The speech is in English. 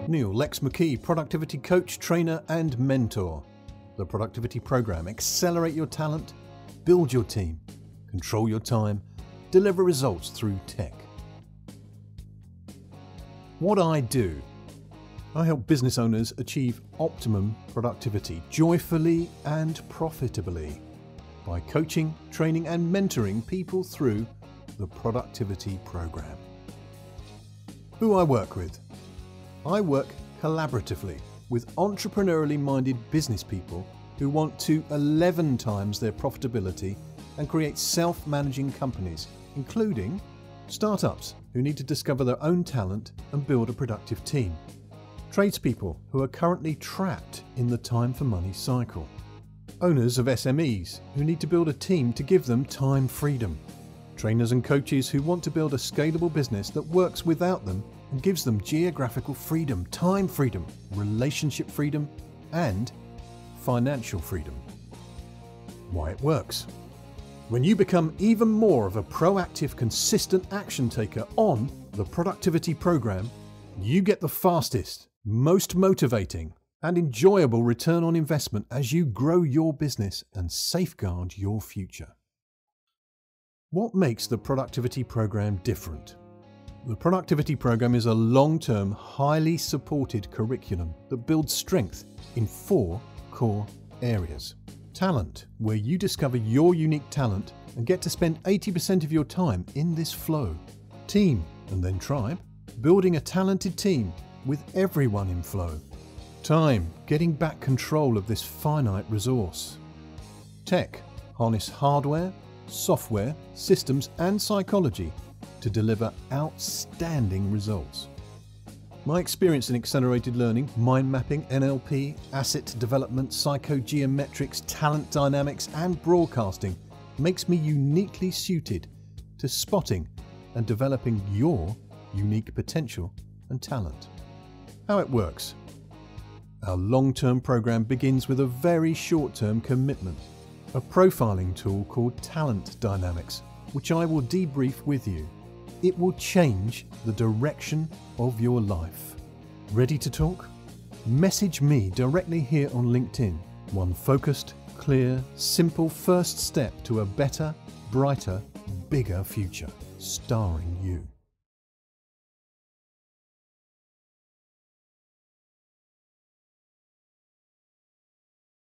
Neil Lex McKee, productivity coach, trainer and mentor. The Productivity Program. Accelerate your talent, build your team, control your time, deliver results through tech. What I do. I help business owners achieve optimum productivity joyfully and profitably by coaching, training and mentoring people through the Productivity Program. Who I work with. I work collaboratively with entrepreneurially-minded business people who want to 11 times their profitability and create self-managing companies, including startups who need to discover their own talent and build a productive team, tradespeople who are currently trapped in the time for money cycle, owners of SMEs who need to build a team to give them time freedom, trainers and coaches who want to build a scalable business that works without them and gives them geographical freedom, time freedom, relationship freedom, and financial freedom. Why it works. When you become even more of a proactive, consistent action taker on the Productivity Program, you get the fastest, most motivating, and enjoyable return on investment as you grow your business and safeguard your future. What makes the Productivity Program different? The Productivity Program is a long-term, highly supported curriculum that builds strength in 4 core areas. Talent, where you discover your unique talent and get to spend 80% of your time in this flow. Team, and then tribe, building a talented team with everyone in flow. Time, getting back control of this finite resource. Tech, harness hardware, software, systems and psychology to deliver outstanding results. My experience in accelerated learning, mind mapping, NLP, asset development, psychogeometrics, talent dynamics and broadcasting makes me uniquely suited to spotting and developing your unique potential and talent. How it works. Our long-term program begins with a very short-term commitment, a profiling tool called Talent Dynamics, which I will debrief with you. It will change the direction of your life. Ready to talk? Message me directly here on LinkedIn. One focused, clear, simple first step to a better, brighter, bigger future, starring you.